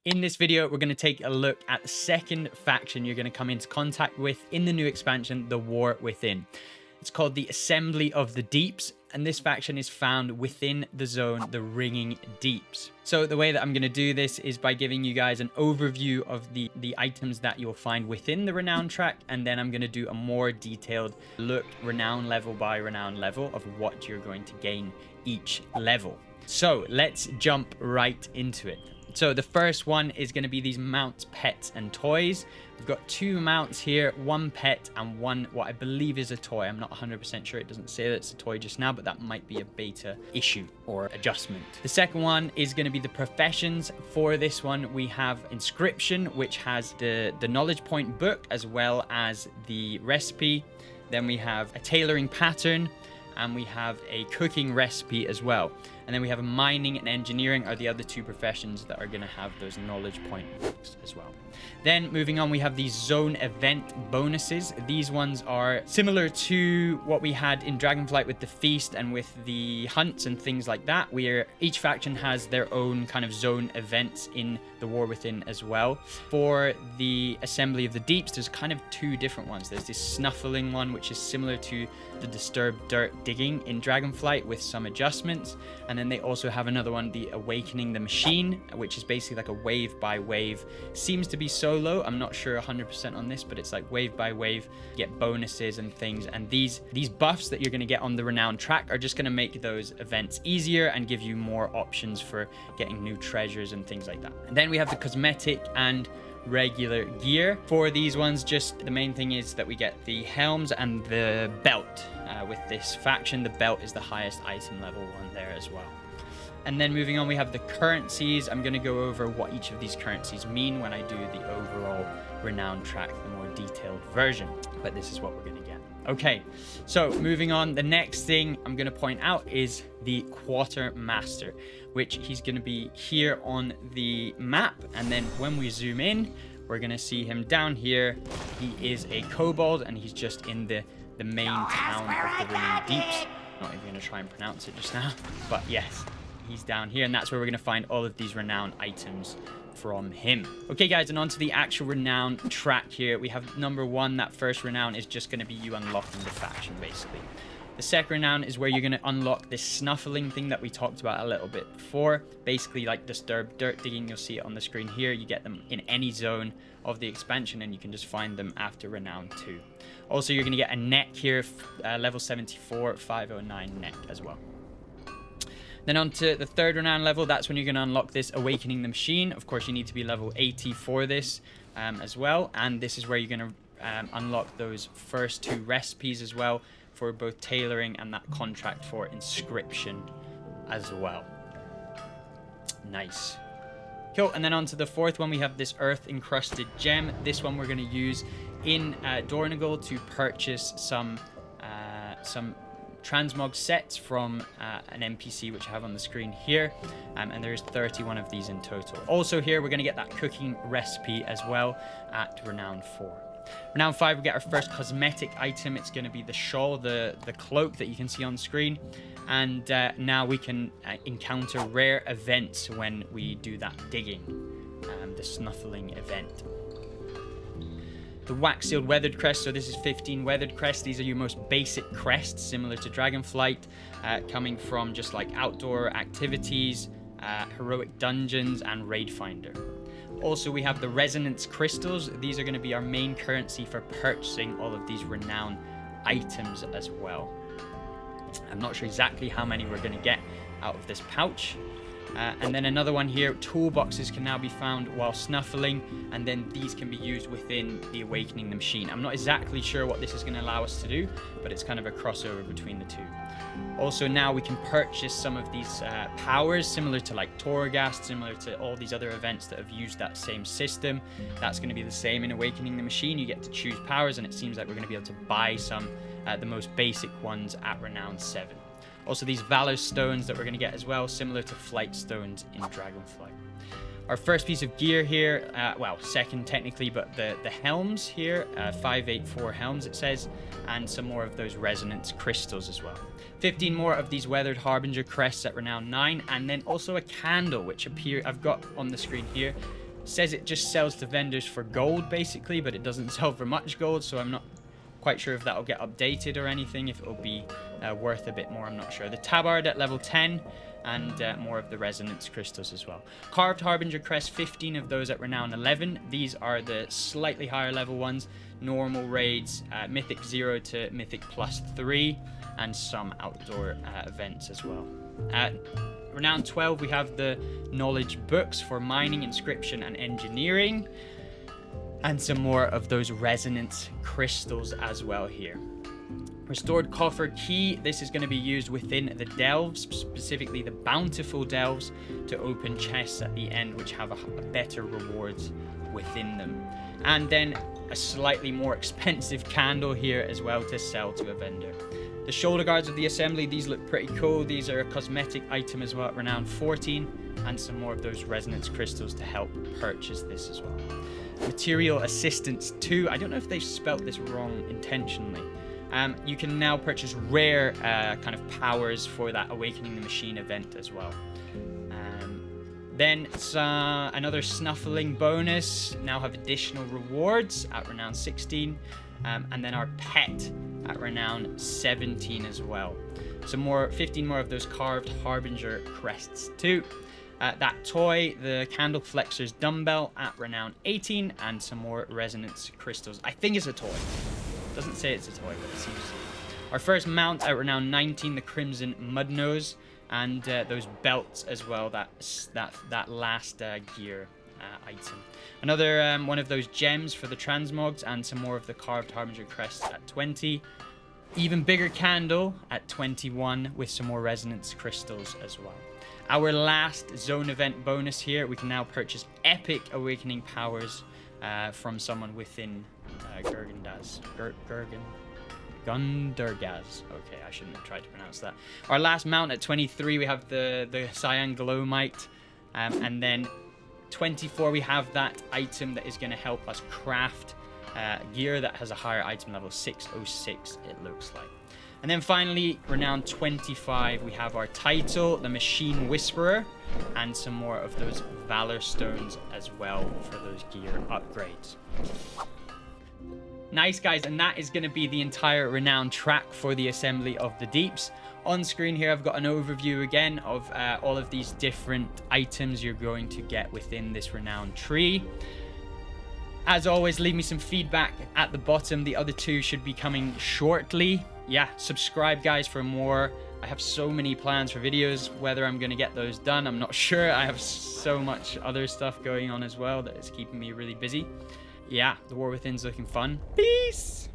In this video, we're going to take a look at the second faction you're going to come into contact with in the new expansion, The War Within. It's called the Assembly of the Deeps, and this faction is found within the zone, the Ringing Deeps. So the way that I'm going to do this is by giving you guys an overview of the items that you'll find within the Renown Track, and then I'm going to do a more detailed look, renown level by renown level, of what you're going to gain each level. So let's jump right into it. So the first one is going to be these mounts, pets, and toys. We've got two mounts here, one pet and one what I believe is a toy. I'm not 100% sure. It doesn't say that it's a toy just now, but that might be a beta issue or adjustment. The second one is going to be the professions. For this one, we have inscription, which has the knowledge point book as well as the recipe. Then we have a tailoring pattern, and we have a cooking recipe as well. And then we have a mining and engineering are the other two professions that are going to have those knowledge point books as well. Then moving on, we have these zone event bonuses. These ones are similar to what we had in Dragonflight with the feast and with the hunts and things like that, where each faction has their own kind of zone events in the War Within as well. For the Assembly of the Deeps, there's kind of two different ones. There's this snuffling one, which is similar to the disturbed dirt digging in Dragonflight with some adjustments. And then they also have another one, the Awakening the Machine, which is basically like a wave by wave. Seems to be solo. I'm not sure 100% on this, but it's like wave by wave, you get bonuses and things. And these buffs that you're going to get on the Renown Track are just going to make those events easier and give you more options for getting new treasures and things like that. And then we have the cosmetic and regular gear. For these ones, just the main thing is that we get the helms and the belt. With this faction, the belt is the highest item level one there as well. And then moving on, we have the currencies. I'm going to go over what each of these currencies mean when I do the overall Renown Track, the more detailed version. But this is what we're going to get. Okay, so moving on, the next thing I'm going to point out is the Quartermaster, which he's going to be here on the map. And then when we zoom in, we're going to see him down here. He is a kobold, and he's just in the main town of the Ringing Deeps. Not even going to try and pronounce it just now, but yes, he's down here, and that's where we're going to find all of these renown items from him. Okay guys, and on to the actual Renown Track here. We have number one. That first renown is just going to be you unlocking the faction basically. The second renown is where you're going to unlock this snuffling thing that we talked about a little bit before. Basically like disturbed dirt digging. You'll see it on the screen here. You get them in any zone of the expansion, and you can just find them after Renown 2. Also, you're going to get a neck here, level 74, 509 neck as well. Then on to the third renown level. That's when you're going to unlock this Awakening the Machine. Of course, you need to be level 80 for this as well. And this is where you're going to unlock those first two recipes as well, for both tailoring and that contract for inscription as well. Nice. Cool. And then on to the fourth one, we have this earth encrusted gem. This one we're going to use in Dornagal to purchase some transmog sets from an NPC, which I have on the screen here. And there's 31 of these in total. Also here, we're going to get that cooking recipe as well at Renown 4. Renown 5, we get our first cosmetic item. It's going to be the shawl, the cloak that you can see on screen. And now we can encounter rare events when we do that digging, the snuffling event. The wax sealed weathered crest. So this is 15 weathered crests. These are your most basic crests, similar to Dragonflight, coming from just like outdoor activities, heroic dungeons, and raid finder. Also, we have the resonance crystals. These are going to be our main currency for purchasing all of these renown items as well. I'm not sure exactly how many we're going to get out of this pouch. And then another one here, toolboxes can now be found while snuffling, and then these can be used within the Awakening the Machine. I'm not exactly sure what this is going to allow us to do, but it's kind of a crossover between the two. Also, now we can purchase some of these powers, similar to like Torghast, similar to all these other events that have used that same system. That's going to be the same in Awakening the Machine. You get to choose powers, and it seems like we're going to be able to buy some, the most basic ones at Renown 7. Also, these Valor Stones that we're going to get as well, similar to Flight Stones in Dragonflight. Our first piece of gear here, well, second technically, but the helms here, 584 helms it says, and some more of those resonance crystals as well. 15 more of these Weathered Harbinger crests at Renown 9, and then also a candle, which I've got on the screen here. says it just sells to vendors for gold, basically, but it doesn't sell for much gold, so I'm not quite sure if that'll get updated or anything, if it'll be worth a bit more, I'm not sure. The tabard at level 10, and more of the resonance crystals as well. Carved Harbinger crest, 15 of those at Renown 11. These are the slightly higher level ones. Normal raids, Mythic 0 to Mythic plus 3, and some outdoor events as well. At Renown 12, we have the knowledge books for mining, inscription, and engineering, and some more of those resonance crystals as well here. Restored coffer key. This is going to be used within the delves, specifically the bountiful delves, to open chests at the end, which have a better rewards within them. And then a slightly more expensive candle here as well to sell to a vendor. The shoulder guards of the assembly, these look pretty cool. These are a cosmetic item as well at Renown 14, and some more of those resonance crystals to help purchase this as well. Material assistance 2. I don't know if they've spelt this wrong intentionally. You can now purchase rare kind of powers for that Awakening the Machine event as well. Then another snuffling bonus. Now have additional rewards at Renown 16. And then our pet at Renown 17 as well. Some more, 15 more of those carved Harbinger crests too. That toy, the Candle Flexer's dumbbell at Renown 18, and some more resonance crystals. I think it's a toy. Doesn't say it's a toy, but it seems to be. Our first mount at Renown 19, the Crimson Mudnose, and those belts as well, that last gear item. Another one of those gems for the transmogs, and some more of the carved Harbinger crests at 20. Even bigger candle at 21 with some more resonance crystals as well. Our last zone event bonus here, we can now purchase epic awakening powers from someone within Gundergaz. Okay, I shouldn't have tried to pronounce that. Our last mount at 23, we have the Cyan Glowmite, and then 24, we have that item that is going to help us craft gear that has a higher item level, 606 it looks like. And then finally, Renown 25, we have our title, the Machine Whisperer, and some more of those Valor Stones as well for those gear upgrades. Nice, guys, and that is going to be the entire Renown track for the Assembly of the Deeps. On screen here, I've got an overview again of all of these different items you're going to get within this Renown tree. As always, leave me some feedback at the bottom. The other two should be coming shortly. Yeah, subscribe, guys, for more. I have so many plans for videos. Whether I'm going to get those done, I'm not sure. I have so much other stuff going on as well that is keeping me really busy. Yeah, the War Within's looking fun. Peace!